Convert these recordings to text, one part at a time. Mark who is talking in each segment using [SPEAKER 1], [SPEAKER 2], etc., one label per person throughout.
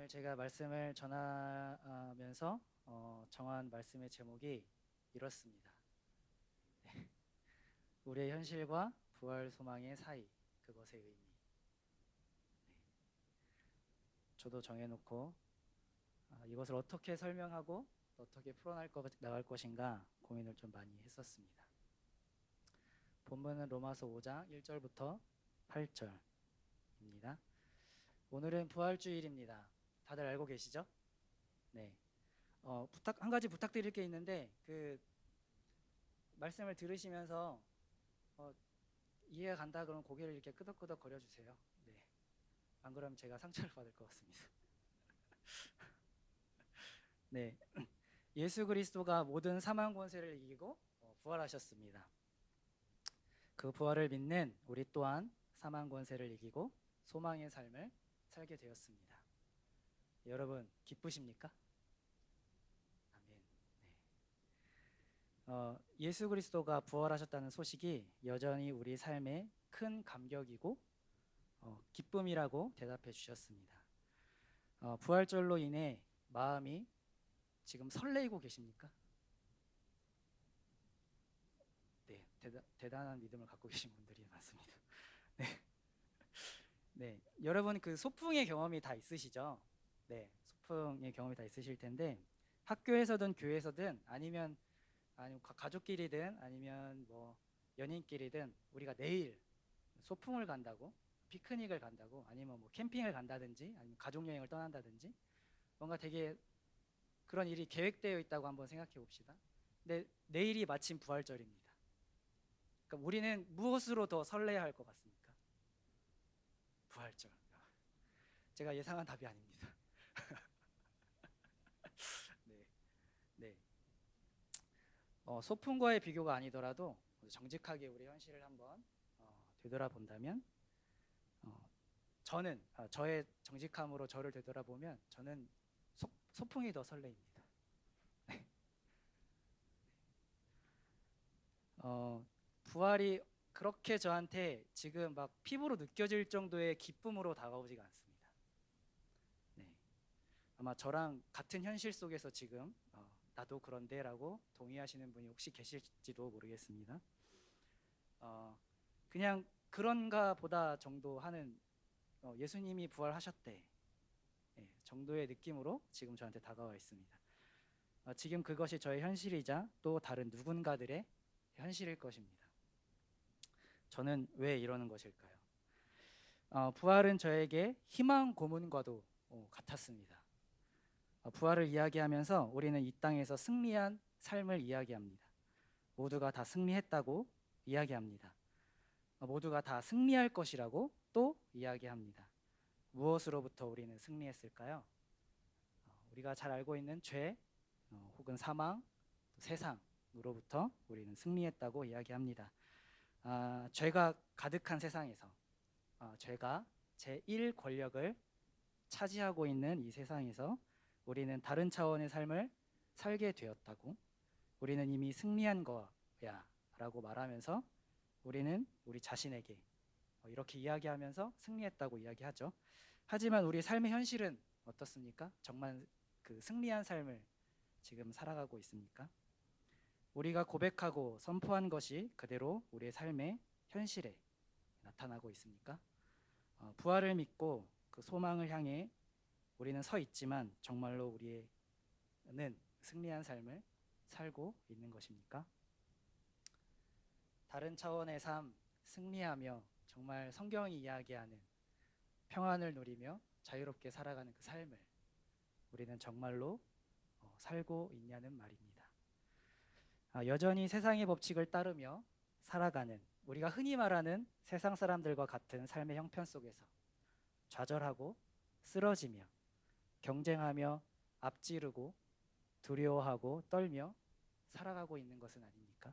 [SPEAKER 1] 오늘 제가 말씀을 전하면서 정한 말씀의 제목이 이렇습니다. 네. 우리의 현실과 부활 소망의 사이, 그것의 의미. 네. 저도 정해놓고 이것을 어떻게 설명하고 어떻게 나갈 것인가 고민을 좀 많이 했었습니다. 본문은 로마서 5장 1절부터 8절입니다. 오늘은 부활주일입니다. 다들 알고 계시죠? 네. 한 가지 부탁드릴 게 있는데 말씀을 들으시면서 이해가 간다 그러면 고개를 이렇게 끄덕끄덕 거려주세요. 네. 안 그러면 제가 상처를 받을 것 같습니다. 네. 예수 그리스도가 모든 사망 권세를 이기고 부활하셨습니다. 그 부활을 믿는 우리 또한 사망 권세를 이기고 소망의 삶을 살게 되었습니다. 여러분 기쁘십니까? 아멘. 네. 예수 그리스도가 부활하셨다는 소식이 여전히 우리 삶의 큰 감격이고 기쁨이라고 대답해 주셨습니다. 부활절로 인해 마음이 지금 설레이고 계십니까? 네, 대단한 믿음을 갖고 계신 분들이 많습니다. 네, 네, 여러분 소풍의 경험이 다 있으시죠? 네, 소풍의 경험이 다 있으실 텐데 학교에서든 교회에서든 아니면 가족끼리든 아니면 뭐 연인끼리든 우리가 내일 소풍을 간다고 피크닉을 간다고 아니면 뭐 캠핑을 간다든지 아니면 가족 여행을 떠난다든지 뭔가 되게 그런 일이 계획되어 있다고 한번 생각해 봅시다. 근데 내일이 마침 부활절입니다. 그러니까 우리는 무엇으로 더 설레야 할 것 같습니까? 부활절. 제가 예상한 답이 아닙니다. 네, 네. 소풍과의 비교가 아니더라도 정직하게 우리 현실을 한번 되돌아본다면 저는 저의 정직함으로 저를 되돌아보면 저는 소풍이 더 설레입니다. 네. 부활이 그렇게 저한테 지금 막 피부로 느껴질 정도의 기쁨으로 다가오지가 않습니다. 네. 아마 저랑 같은 현실 속에서 지금 나도 그런데라고 동의하시는 분이 혹시 계실지도 모르겠습니다. 그냥 그런가 보다 정도 하는 예수님이 부활하셨대 정도의 느낌으로 지금 저한테 다가와 있습니다. 지금 그것이 저의 현실이자 또 다른 누군가들의 현실일 것입니다. 저는 왜 이러는 것일까요? 부활은 저에게 희망 고문과도 같았습니다. 부활을 이야기하면서 우리는 이 땅에서 승리한 삶을 이야기합니다. 모두가 다 승리했다고 이야기합니다. 모두가 다 승리할 것이라고 또 이야기합니다. 무엇으로부터 우리는 승리했을까요? 우리가 잘 알고 있는 죄 혹은 사망, 세상으로부터 우리는 승리했다고 이야기합니다. 죄가 가득한 세상에서 죄가 제1 권력을 차지하고 있는 이 세상에서 우리는 다른 차원의 삶을 살게 되었다고, 우리는 이미 승리한 거야 라고 말하면서 우리는 우리 자신에게 이렇게 이야기하면서 승리했다고 이야기하죠. 하지만 우리 삶의 현실은 어떻습니까? 정말 그 승리한 삶을 지금 살아가고 있습니까? 우리가 고백하고 선포한 것이 그대로 우리의 삶의 현실에 나타나고 있습니까? 부활을 믿고 그 소망을 향해 우리는 서 있지만 정말로 우리는 승리한 삶을 살고 있는 것입니까? 다른 차원의 삶, 승리하며 정말 성경이 이야기하는 평안을 누리며 자유롭게 살아가는 그 삶을 우리는 정말로 살고 있냐는 말입니다. 여전히 세상의 법칙을 따르며 살아가는 우리가 흔히 말하는 세상 사람들과 같은 삶의 형편 속에서 좌절하고 쓰러지며 경쟁하며 앞지르고 두려워하고 떨며 살아가고 있는 것은 아닙니까?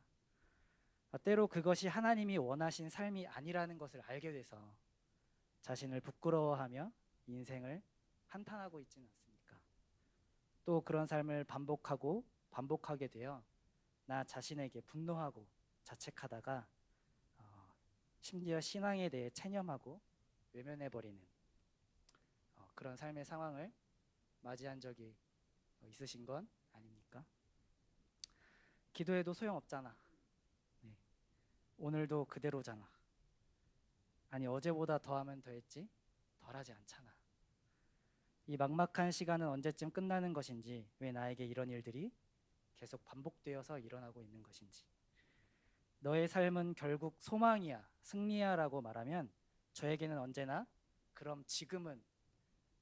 [SPEAKER 1] 때로 그것이 하나님이 원하신 삶이 아니라는 것을 알게 돼서 자신을 부끄러워하며 인생을 한탄하고 있지는 않습니까? 또 그런 삶을 반복하게 되어 나 자신에게 분노하고 자책하다가 심지어 신앙에 대해 체념하고 외면해버리는 그런 삶의 상황을 맞이한 적이 있으신 건 아닙니까? 기도해도 소용없잖아. 네. 오늘도 그대로잖아. 아니 어제보다 더하면 더했지 덜하지 않잖아. 이 막막한 시간은 언제쯤 끝나는 것인지, 왜 나에게 이런 일들이 계속 반복되어서 일어나고 있는 것인지. 너의 삶은 결국 소망이야, 승리야 라고 말하면 저에게는 언제나 그럼 지금은?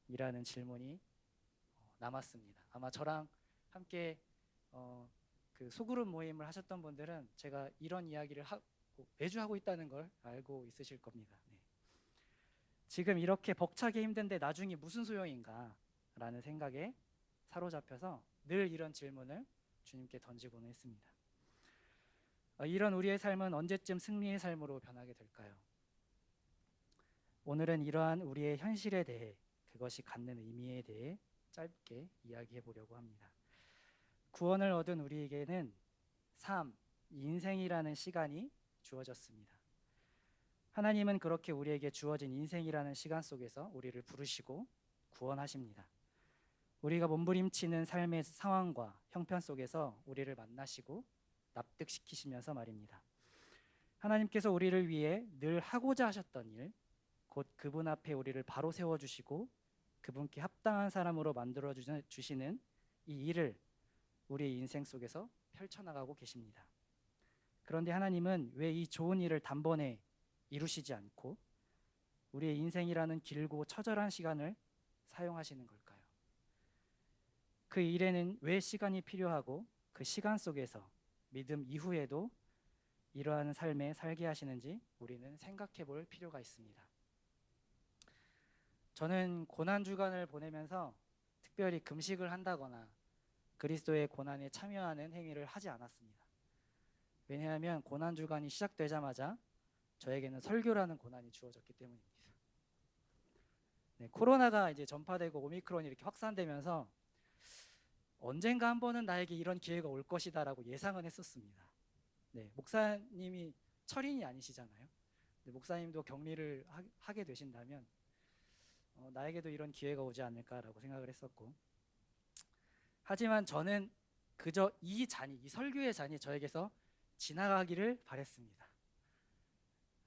[SPEAKER 1] 이라는 질문이 남았습니다. 아마 저랑 함께 그 소그룹 모임을 하셨던 분들은 제가 이런 이야기를 매주 하고 있다는 걸 알고 있으실 겁니다. 네. 지금 이렇게 벅차게 힘든데 나중에 무슨 소용인가 라는 생각에 사로잡혀서 늘 이런 질문을 주님께 던지고는 했습니다. 이런 우리의 삶은 언제쯤 승리의 삶으로 변하게 될까요? 오늘은 이러한 우리의 현실에 대해, 그것이 갖는 의미에 대해 짧게 이야기해 보려고 합니다. 구원을 얻은 우리에게는 삶, 인생이라는 시간이 주어졌습니다. 하나님은 그렇게 우리에게 주어진 인생이라는 시간 속에서 우리를 부르시고 구원하십니다. 우리가 몸부림치는 삶의 상황과 형편 속에서 우리를 만나시고 납득시키시면서 말입니다. 하나님께서 우리를 위해 늘 하고자 하셨던 일, 곧 그분 앞에 우리를 바로 세워주시고 그분께 합당한 사람으로 만들어 주시는 이 일을 우리의 인생 속에서 펼쳐나가고 계십니다. 그런데 하나님은 왜 이 좋은 일을 단번에 이루시지 않고 우리의 인생이라는 길고 처절한 시간을 사용하시는 걸까요? 그 일에는 왜 시간이 필요하고 그 시간 속에서 믿음 이후에도 이러한 삶에 살게 하시는지 우리는 생각해 볼 필요가 있습니다. 저는 고난주간을 보내면서 특별히 금식을 한다거나 그리스도의 고난에 참여하는 행위를 하지 않았습니다. 왜냐하면 고난주간이 시작되자마자 저에게는 설교라는 고난이 주어졌기 때문입니다. 네, 코로나가 이제 전파되고 오미크론이 이렇게 확산되면서 언젠가 한 번은 나에게 이런 기회가 올 것이다라고 예상은 했었습니다. 네, 목사님이 철인이 아니시잖아요. 목사님도 격리를 하게 되신다면 나에게도 이런 기회가 오지 않을까라고 생각을 했었고, 하지만 저는 그저 이 설교의 잔이 저에게서 지나가기를 바랬습니다.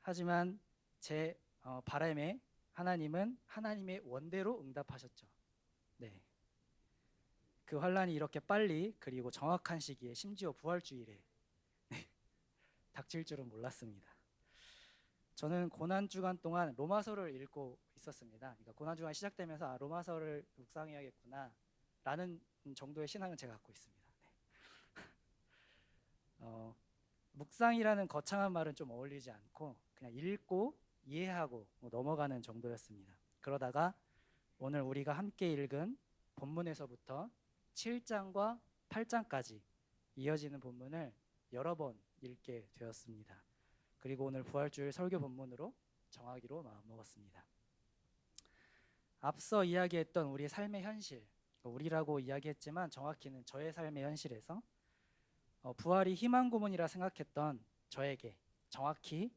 [SPEAKER 1] 하지만 제 바람에 하나님은 하나님의 원대로 응답하셨죠. 네. 그 환란이 이렇게 빨리 그리고 정확한 시기에, 심지어 부활주일에 닥칠 줄은 몰랐습니다. 저는 고난주간 동안 로마서를 읽고 있었습니다. 그러니까 고난주간 시작되면서 로마서를 묵상해야겠구나 라는 정도의 신앙은 제가 갖고 있습니다. 네. 묵상이라는 거창한 말은 좀 어울리지 않고 그냥 읽고 이해하고 넘어가는 정도였습니다. 그러다가 오늘 우리가 함께 읽은 본문에서부터 7장과 8장까지 이어지는 본문을 여러 번 읽게 되었습니다. 그리고 오늘 부활주일 설교 본문으로 정하기로 마음먹었습니다. 앞서 이야기했던 우리의 삶의 현실, 우리라고 이야기했지만 정확히는 저의 삶의 현실에서 부활이 희망 고문이라 생각했던 저에게 정확히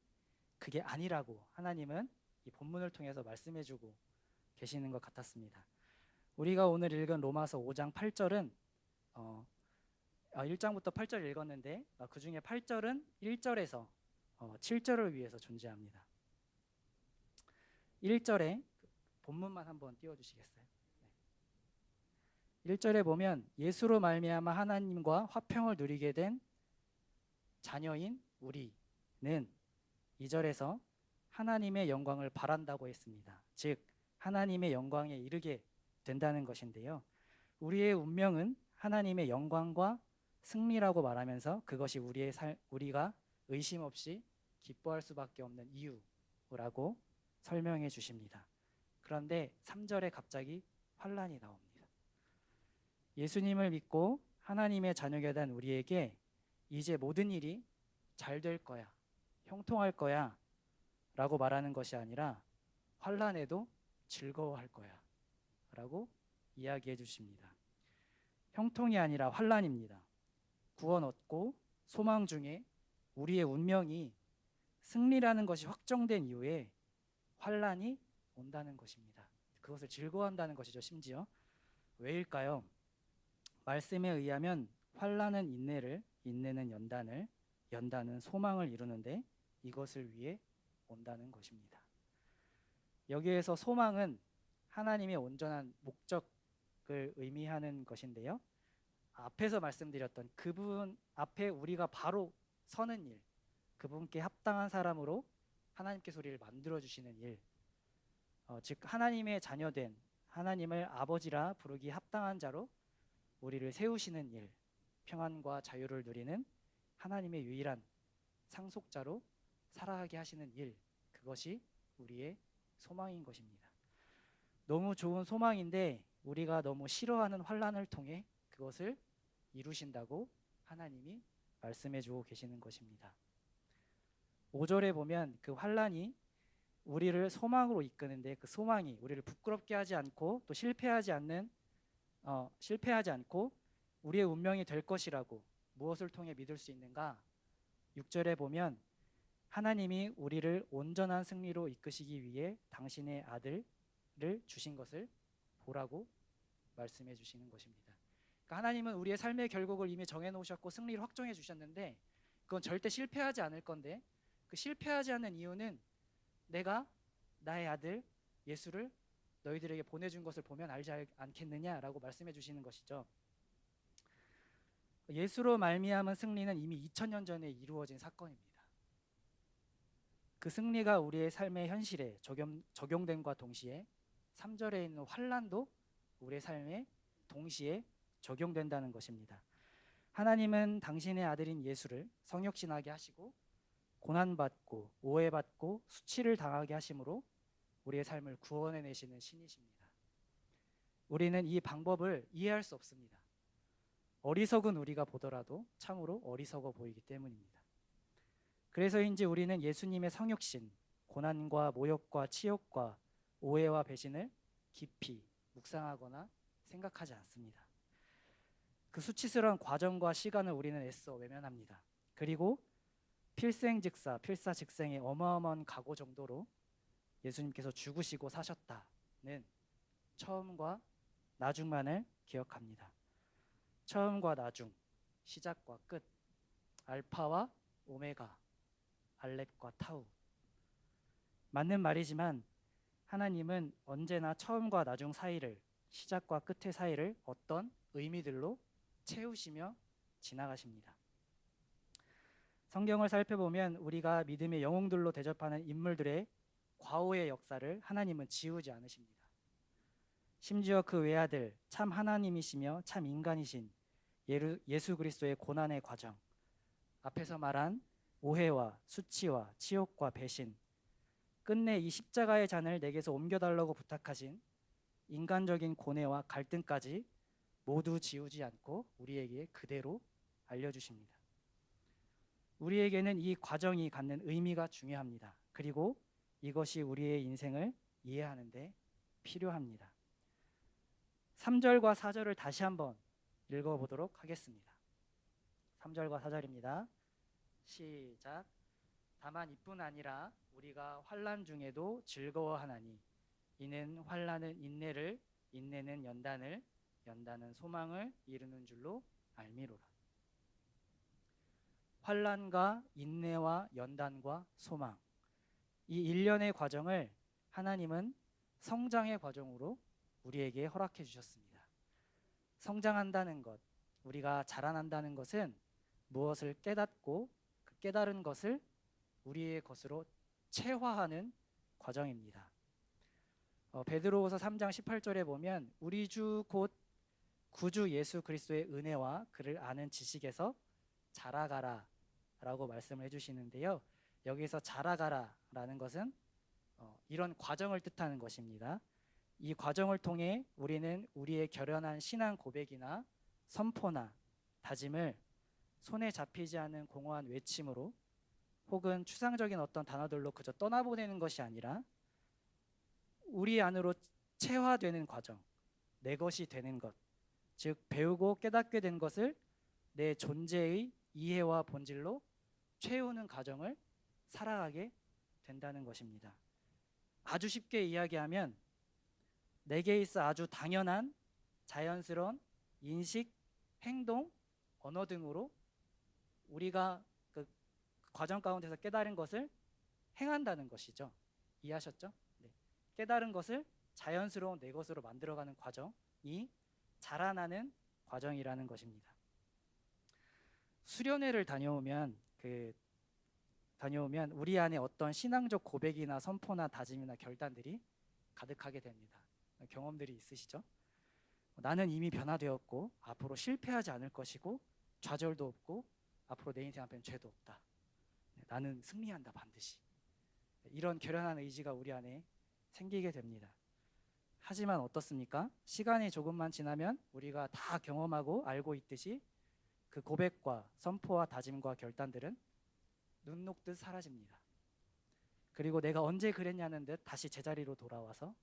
[SPEAKER 1] 그게 아니라고 하나님은 이 본문을 통해서 말씀해주고 계시는 것 같았습니다. 우리가 오늘 읽은 로마서 5장 8절은 1장부터 8절 읽었는데 그 중에 8절은 1절에서 7절을 위해서 존재합니다. 1절에 본문만 한번 띄워주시겠어요? 네. 1절에 보면 예수로 말미암아 하나님과 화평을 누리게 된 자녀인 우리는 2절에서 하나님의 영광을 바란다고 했습니다. 즉 하나님의 영광에 이르게 된다는 것인데요. 우리의 운명은 하나님의 영광과 승리라고 말하면서 그것이 우리가 의심 없이 기뻐할 수밖에 없는 이유라고 설명해 주십니다. 그런데 3절에 갑자기 환란이 나옵니다. 예수님을 믿고 하나님의 자녀가 된 우리에게 이제 모든 일이 잘 될 거야, 형통할 거야 라고 말하는 것이 아니라 환란에도 즐거워할 거야 라고 이야기해 주십니다. 형통이 아니라 환란입니다. 구원 얻고 소망 중에 우리의 운명이 승리라는 것이 확정된 이후에 환란이 온다는 것입니다. 그것을 즐거워한다는 것이죠. 심지어 왜일까요? 말씀에 의하면 환난은 인내를, 인내는 연단을, 연단은 소망을 이루는데 이것을 위해 온다는 것입니다. 여기에서 소망은 하나님의 온전한 목적을 의미하는 것인데요. 앞에서 말씀드렸던 그분 앞에 우리가 바로 서는 일, 그분께 합당한 사람으로 하나님께서 우리를 만들어주시는 일, 즉 하나님의 자녀된 하나님을 아버지라 부르기 합당한 자로 우리를 세우시는 일, 평안과 자유를 누리는 하나님의 유일한 상속자로 살아가게 하시는 일, 그것이 우리의 소망인 것입니다. 너무 좋은 소망인데 우리가 너무 싫어하는 환난을 통해 그것을 이루신다고 하나님이 말씀해 주고 계시는 것입니다. 5절에 보면 그 환난이 우리를 소망으로 이끄는데 그 소망이 우리를 부끄럽게 하지 않고 또 실패하지 않고 우리의 운명이 될 것이라고 무엇을 통해 믿을 수 있는가? 6절에 보면 하나님이 우리를 온전한 승리로 이끄시기 위해 당신의 아들을 주신 것을 보라고 말씀해 주시는 것입니다. 그러니까 하나님은 우리의 삶의 결국을 이미 정해 놓으셨고 승리를 확정해 주셨는데 그건 절대 실패하지 않을 건데 그 실패하지 않는 이유는 내가 나의 아들 예수를 너희들에게 보내준 것을 보면 알지 않겠느냐라고 말씀해 주시는 것이죠. 예수로 말미암은 승리는 이미 2000년 전에 이루어진 사건입니다. 그 승리가 우리의 삶의 현실에 적용됨과 동시에 3절에 있는 환난도 우리의 삶에 동시에 적용된다는 것입니다. 하나님은 당신의 아들인 예수를 성육신하게 하시고 고난받고 오해받고 수치를 당하게 하심으로 우리의 삶을 구원해내시는 신이십니다. 우리는 이 방법을 이해할 수 없습니다. 어리석은 우리가 보더라도 참으로 어리석어 보이기 때문입니다. 그래서인지 우리는 예수님의 성육신, 고난과 모욕과 치욕과 오해와 배신을 깊이 묵상하거나 생각하지 않습니다. 그 수치스러운 과정과 시간을 우리는 애써 외면합니다. 그리고 필사즉생의 어마어마한 각오 정도로 예수님께서 죽으시고 사셨다는 처음과 나중만을 기억합니다. 처음과 나중, 시작과 끝, 알파와 오메가, 알렙과 타우. 맞는 말이지만 하나님은 언제나 처음과 나중 사이를, 시작과 끝의 사이를 어떤 의미들로 채우시며 지나가십니다. 성경을 살펴보면 우리가 믿음의 영웅들로 대접하는 인물들의 과오의 역사를 하나님은 지우지 않으십니다. 심지어 그 외아들 참 하나님이시며 참 인간이신 예수 그리스도의 고난의 과정, 앞에서 말한 오해와 수치와 치욕과 배신, 끝내 이 십자가의 잔을 내게서 옮겨달라고 부탁하신 인간적인 고뇌와 갈등까지 모두 지우지 않고 우리에게 그대로 알려주십니다. 우리에게는 이 과정이 갖는 의미가 중요합니다. 그리고 이것이 우리의 인생을 이해하는 데 필요합니다. 3절과 4절을 다시 한번 읽어보도록 하겠습니다. 3절과 4절입니다. 시작. 다만 이뿐 아니라 우리가 환난 중에도 즐거워하나니 이는 환난은 인내를, 인내는 연단을, 연단은 소망을 이루는 줄로 알미로라. 환난과 인내와 연단과 소망, 이 일련의 과정을 하나님은 성장의 과정으로 우리에게 허락해 주셨습니다. 성장한다는 것, 우리가 자라난다는 것은 무엇을 깨닫고 그 깨달은 것을 우리의 것으로 체화하는 과정입니다. 베드로후서 3장 18절에 보면 우리 주 곧 구주 예수 그리스도의 은혜와 그를 아는 지식에서 자라가라 라고 말씀을 해주시는데요. 여기서 자라가라 라는 것은 이런 과정을 뜻하는 것입니다. 이 과정을 통해 우리는 우리의 결연한 신앙 고백이나 선포나 다짐을 손에 잡히지 않은 공허한 외침으로 혹은 추상적인 어떤 단어들로 그저 떠나보내는 것이 아니라 우리 안으로 체화되는 과정, 내 것이 되는 것, 즉 배우고 깨닫게 된 것을 내 존재의 이해와 본질로 채우는 과정을 살아가게 된다는 것입니다. 아주 쉽게 이야기하면 내게 있어 아주 당연한 자연스러운 인식, 행동, 언어 등으로 우리가 그 과정 가운데서 깨달은 것을 행한다는 것이죠. 이해하셨죠? 네. 깨달은 것을 자연스러운 내 것으로 만들어가는 과정이 자라나는 과정이라는 것입니다. 수련회를 다녀오면 우리 안에 어떤 신앙적 고백이나 선포나 다짐이나 결단들이 가득하게 됩니다. 경험들이 있으시죠? 나는 이미 변화되었고 앞으로 실패하지 않을 것이고 좌절도 없고 앞으로 내 인생 앞에는 죄도 없다. 나는 승리한다 반드시. 이런 결연한 의지가 우리 안에 생기게 됩니다. 하지만 어떻습니까? 시간이 조금만 지나면 우리가 다 경험하고 알고 있듯이 그 고백과 선포와 다짐과 결단들은 눈 녹듯 사라집니다. 그리고 내가 언제 그랬냐는 듯 다시 제자리로 돌아와서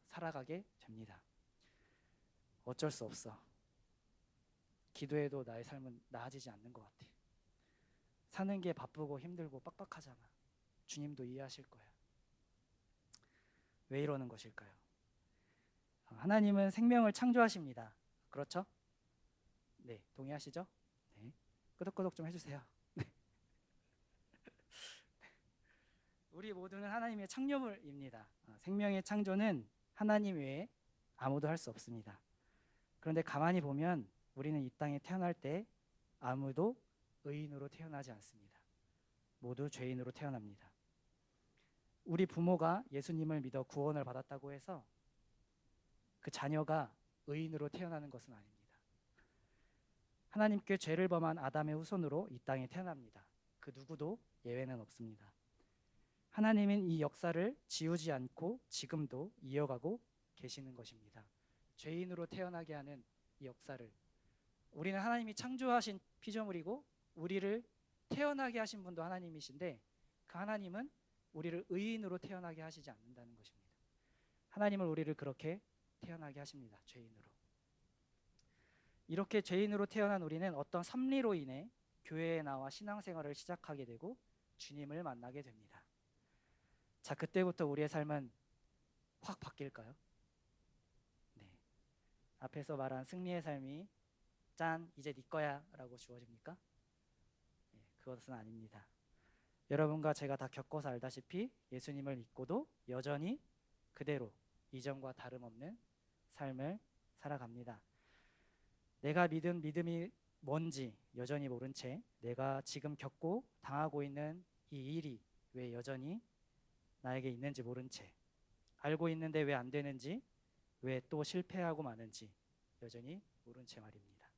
[SPEAKER 1] 살아가게 됩니다. 어쩔 수 없어. 기도해도 나의 삶은 나아지지 않는 것 같아. 사는 게 바쁘고 힘들고 빡빡하잖아. 주님도 이해하실 거야. 왜 이러는 것일까요? 하나님은 생명을 창조하십니다. 그렇죠? 네, 동의하시죠? 네. 끄덕끄덕 좀 해주세요. 우리 모두는 하나님의 창조물입니다. 생명의 창조는 하나님 외에 아무도 할 수 없습니다. 그런데 가만히 보면 우리는 이 땅에 태어날 때 아무도 의인으로 태어나지 않습니다. 모두 죄인으로 태어납니다. 우리 부모가 예수님을 믿어 구원을 받았다고 해서 그 자녀가 의인으로 태어나는 것은 아닙니다. 하나님께 죄를 범한 아담의 후손으로 이 땅에 태어납니다. 그 누구도 예외는 없습니다. 하나님은 이 역사를 지우지 않고 지금도 이어가고 계시는 것입니다. 죄인으로 태어나게 하는 이 역사를 우리는 하나님이 창조하신 피조물이고 우리를 태어나게 하신 분도 하나님이신데 그 하나님은 우리를 의인으로 태어나게 하시지 않는다는 것입니다. 하나님은 우리를 그렇게 태어나게 하십니다. 죄인으로. 이렇게 죄인으로 태어난 우리는 어떤 섭리로 인해 교회에 나와 신앙생활을 시작하게 되고 주님을 만나게 됩니다. 자, 그때부터 우리의 삶은 확 바뀔까요? 네. 앞에서 말한 승리의 삶이 짠 이제 네 거야 라고 주어집니까? 네, 그것은 아닙니다. 여러분과 제가 다 겪어서 알다시피 예수님을 믿고도 여전히 그대로 이전과 다름없는 삶을 살아갑니다. 내가 믿은 믿음이 뭔지 여전히 모른 채 내가 지금 겪고 당하고 있는 이 일이 왜 여전히 나에게 있는지 모른 채 알고 있는데 왜 안 되는지 왜 또 실패하고 마는지 여전히 모른 채 말입니다.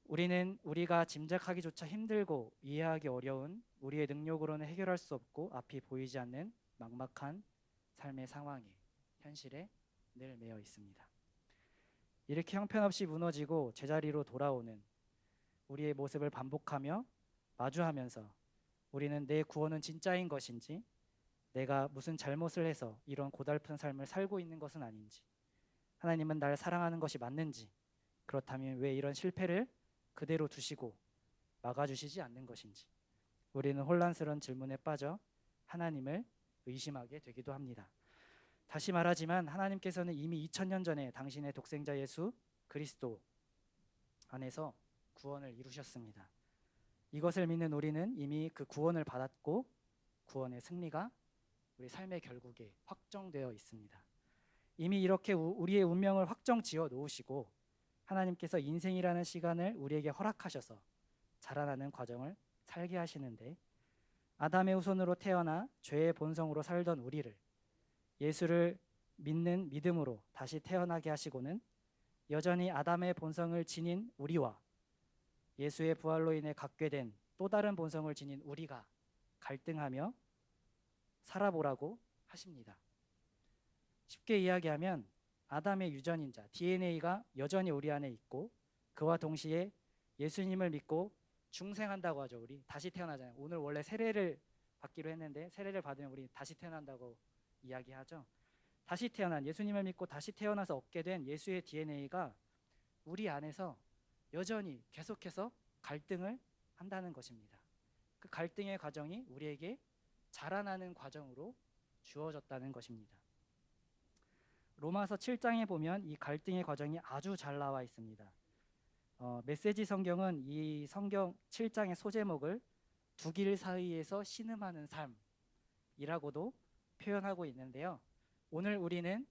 [SPEAKER 1] 우리는 우리가 짐작하기조차 힘들고 이해하기 어려운 우리의 능력으로는 해결할 수 없고 앞이 보이지 않는 막막한 삶의 상황에 현실에 늘 매여 있습니다. 이렇게 형편없이 무너지고 제자리로 돌아오는 우리의 모습을 반복하며 마주하면서 우리는 내 구원은 진짜인 것인지 내가 무슨 잘못을 해서 이런 고달픈 삶을 살고 있는 것은 아닌지 하나님은 날 사랑하는 것이 맞는지 그렇다면 왜 이런 실패를 그대로 두시고 막아주시지 않는 것인지 우리는 혼란스러운 질문에 빠져 하나님을 의심하게 되기도 합니다. 다시 말하지만 하나님께서는 이미 2000년 전에 당신의 독생자 예수 그리스도 안에서 구원을 이루셨습니다. 이것을 믿는 우리는 이미 그 구원을 받았고 구원의 승리가 우리 삶의 결국에 확정되어 있습니다. 이미 이렇게 우리의 운명을 확정 지어 놓으시고 하나님께서 인생이라는 시간을 우리에게 허락하셔서 자라나는 과정을 살게 하시는데 아담의 후손으로 태어나 죄의 본성으로 살던 우리를 예수를 믿는 믿음으로 다시 태어나게 하시고는 여전히 아담의 본성을 지닌 우리와 예수의 부활로 인해 갖게 된 또 다른 본성을 지닌 우리가 갈등하며 살아보라고 하십니다. 쉽게 이야기하면 아담의 유전인자 DNA가 여전히 우리 안에 있고 그와 동시에 예수님을 믿고 중생한다고 하죠. 우리 다시 태어나잖아요. 오늘 원래 세례를 받기로 했는데 세례를 받으면 우리 다시 태어난다고 이야기하죠. 다시 태어난 예수님을 믿고 다시 태어나서 얻게 된 예수의 DNA가 우리 안에서 여전히 계속해서 갈등을 한다는 것입니다. 그 갈등의 과정이 우리에게 자라나는 과정으로 주어졌다는 것입니다. 로마서 7장에 보면 이 갈등의 과정이 아주 잘 나와 있습니다. 메시지 성경은 이 성경 7장의 소제목을 두 길 사이에서 신음하는 삶이라고도 표현하고 있는데요. 오늘 우리는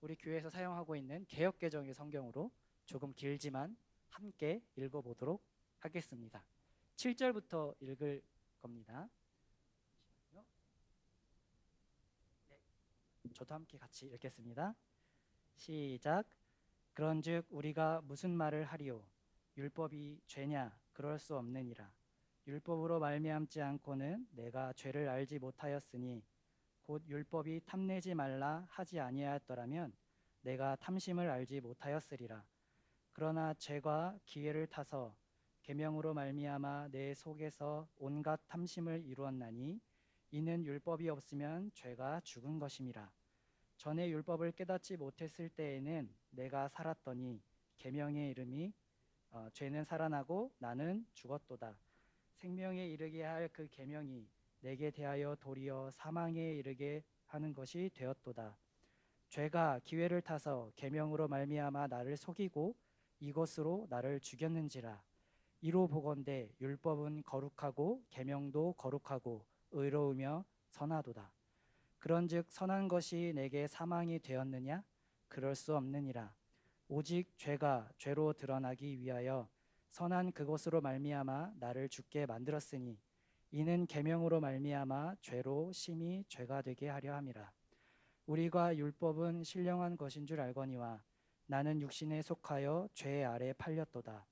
[SPEAKER 1] 우리 교회에서 사용하고 있는 개역개정의 성경으로 조금 길지만 함께 읽어보도록 하겠습니다. 7절부터 읽을 겁니다. 네, 저도 함께 같이 읽겠습니다. 시작. 그런즉 우리가 무슨 말을 하리요? 율법이 죄냐? 그럴 수 없느니라. 율법으로 말미암지 않고는 내가 죄를 알지 못하였으니 곧 율법이 탐내지 말라 하지 아니하였더라면 내가 탐심을 알지 못하였으리라. 그러나 죄가 기회를 타서 계명으로 말미암아 내 속에서 온갖 탐심을 이루었나니 이는 율법이 없으면 죄가 죽은 것임이라. 전에 율법을 깨닫지 못했을 때에는 내가 살았더니 계명의 이름이 죄는 살아나고 나는 죽었도다. 생명에 이르게 할 그 계명이 내게 대하여 도리어 사망에 이르게 하는 것이 되었도다. 죄가 기회를 타서 계명으로 말미암아 나를 속이고 이것으로 나를 죽였는지라. 이로 보건대 율법은 거룩하고 계명도 거룩하고 의로우며 선하도다. 그런즉 선한 것이 내게 사망이 되었느냐? 그럴 수 없느니라. 오직 죄가 죄로 드러나기 위하여 선한 그것으로 말미암아 나를 죽게 만들었으니 이는 계명으로 말미암아 죄로 심히 죄가 되게 하려 함이라. 우리가 율법은 신령한 것인 줄 알거니와 나는 육신에 속하여 죄 아래 팔렸도다.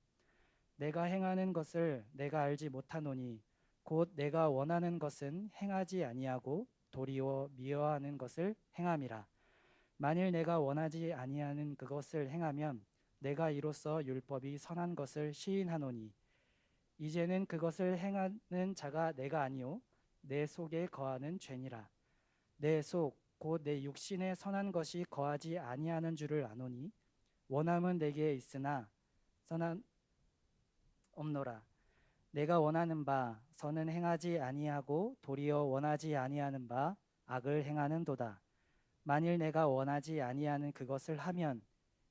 [SPEAKER 1] 내가 행하는 것을 내가 알지 못하노니 곧 내가 원하는 것은 행하지 아니하고 도리어 미워하는 것을 행함이라. 만일 내가 원하지 아니하는 그것을 행하면 내가 이로써 율법이 선한 것을 시인하노니 이제는 그것을 행하는 자가 내가 아니요 내 속에 거하는 죄니라. 내 속 곧 내 육신에 선한 것이 거하지 아니하는 줄을 아노니 원함은 내게 있으나 선한 없노라. 내가 원하는 바 선은 행하지 아니하고 도리어 원하지 아니하는 바 악을 행하는도다. 만일 내가 원하지 아니하는 그것을 하면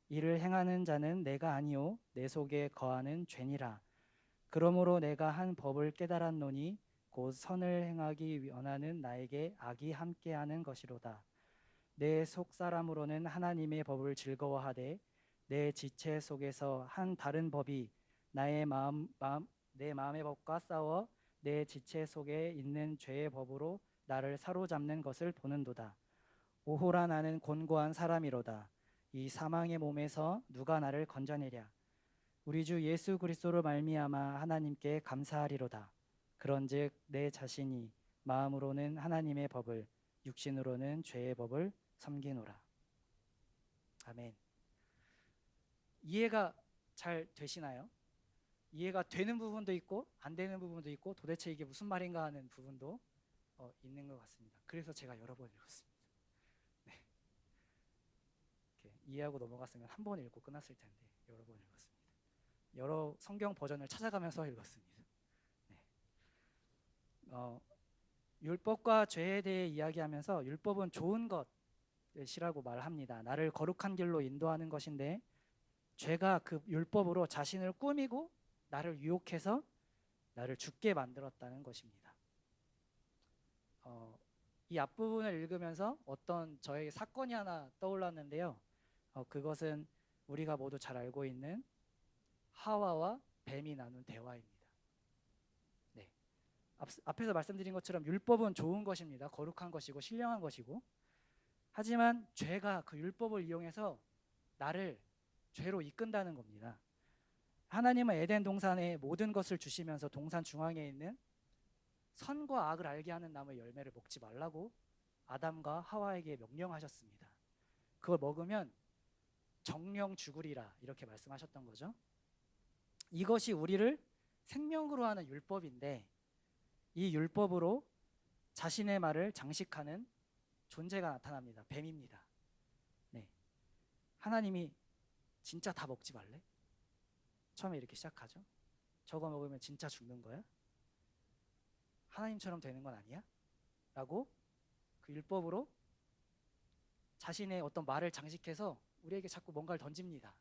[SPEAKER 1] 이를 행하는 자는 내가 아니요 내 속에 거하는 죄니라. 그러므로 내가 한 법을 깨달았노니 곧 선을 행하기 원하는 나에게 악이 함께하는 것이로다. 내 속 사람으로는 하나님의 법을 즐거워하되 내 지체 속에서 한 다른 법이 내 마음의 법과 싸워 내 지체 속에 있는 죄의 법으로 나를 사로잡는 것을 보는도다. 오호라 나는 곤고한 사람이로다. 이 사망의 몸에서 누가 나를 건져내랴. 우리 주 예수 그리스도로 말미암아 하나님께 감사하리로다. 그런즉 내 자신이 마음으로는 하나님의 법을 육신으로는 죄의 법을 섬기노라. 아멘. 이해가 잘 되시나요? 이해가 되는 부분도 있고 안 되는 부분도 있고 도대체 이게 무슨 말인가 하는 부분도 있는 것 같습니다. 그래서 제가 여러 번 읽었습니다. 네. 이렇게 이해하고 넘어갔으면 한 번 읽고 끝났을 텐데 여러 번 읽었습니다. 여러 성경 버전을 찾아가면서 읽었습니다. 네. 율법과 죄에 대해 이야기하면서 율법은 좋은 것이라고 말합니다. 나를 거룩한 길로 인도하는 것인데 죄가 그 율법으로 자신을 꾸미고 나를 유혹해서 나를 죽게 만들었다는 것입니다. 이 앞부분을 읽으면서 어떤 저에게 사건이 하나 떠올랐는데요. 그것은 우리가 모두 잘 알고 있는 하와와 뱀이 나눈 대화입니다. 네. 앞에서 말씀드린 것처럼 율법은 좋은 것입니다. 거룩한 것이고 신령한 것이고, 하지만 죄가 그 율법을 이용해서 나를 죄로 이끈다는 겁니다. 하나님은 에덴 동산에 모든 것을 주시면서 동산 중앙에 있는 선과 악을 알게 하는 나무의 열매를 먹지 말라고 아담과 하와에게 명령하셨습니다. 그걸 먹으면 정령 죽으리라 이렇게 말씀하셨던 거죠. 이것이 우리를 생명으로 하는 율법인데 이 율법으로 자신의 말을 장식하는 존재가 나타납니다. 뱀입니다. 네. 하나님이 진짜 다 먹지 말래? 처음에 이렇게 시작하죠. 저거 먹으면 진짜 죽는 거야? 하나님처럼 되는 건 아니야? 라고 그 율법으로 자신의 어떤 말을 장식해서 우리에게 자꾸 뭔가를 던집니다.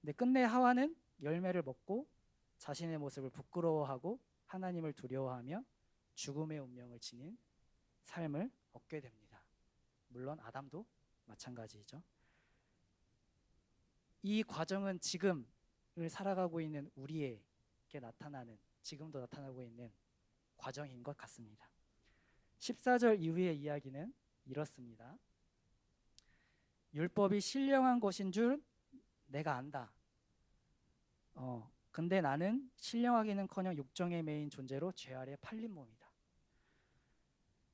[SPEAKER 1] 근데 끝내 하와는 열매를 먹고 자신의 모습을 부끄러워하고 하나님을 두려워하며 죽음의 운명을 지닌 삶을 얻게 됩니다. 물론 아담도 마찬가지죠. 이 과정은 지금을 살아가고 있는 우리에게 나타나는, 지금도 나타나고 있는 과정인 것 같습니다. 14절 이후의 이야기는 이렇습니다. 율법이 신령한 것인 줄 내가 안다. 근데 나는 신령하기는커녕 육정에 매인 존재로 죄 아래 팔린 몸이다.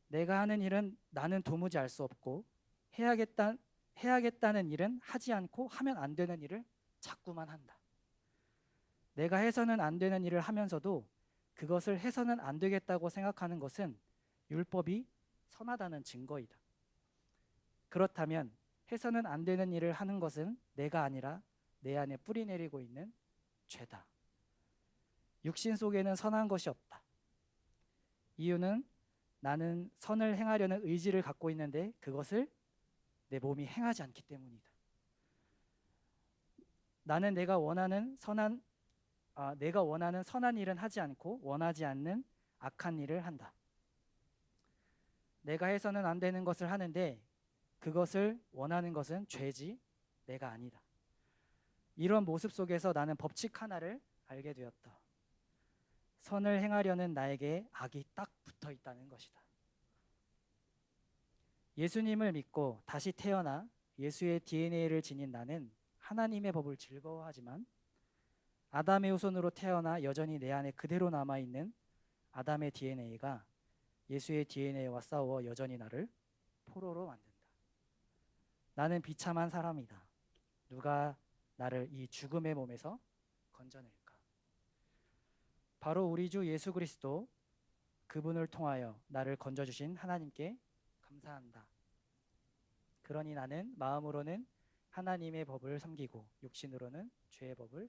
[SPEAKER 1] 내가 하는 일은 나는 도무지 알 수 없고 해야겠다는 일은 하지 않고 하면 안 되는 일을 자꾸만 한다. 내가 해서는 안 되는 일을 하면서도 그것을 해서는 안 되겠다고 생각하는 것은 율법이 선하다는 증거이다. 그렇다면 해서는 안 되는 일을 하는 것은 내가 아니라 내 안에 뿌리 내리고 있는 죄다. 육신 속에는 선한 것이 없다. 이유는 나는 선을 행하려는 의지를 갖고 있는데 그것을 내 몸이 행하지 않기 때문이다. 나는 내가 원하는 선한 일은 하지 않고 원하지 않는 악한 일을 한다. 내가 해서는 안 되는 것을 하는데 그것을 원하는 것은 죄지 내가 아니다. 이런 모습 속에서 나는 법칙 하나를 알게 되었다. 선을 행하려는 나에게 악이 딱 붙어 있다는 것이다. 예수님을 믿고 다시 태어나 예수의 DNA를 지닌 나는 하나님의 법을 즐거워하지만 아담의 후손으로 태어나 여전히 내 안에 그대로 남아있는 아담의 DNA가 예수의 DNA와 싸워 여전히 나를 포로로 만든다. 나는 비참한 사람이다. 누가 나를 이 죽음의 몸에서 건져낼까? 바로 우리 주 예수 그리스도, 그분을 통하여 나를 건져주신 하나님께 감사한다. 그러니 나는 마음으로는 하나님의 법을 섬기고 육신으로는 죄의 법을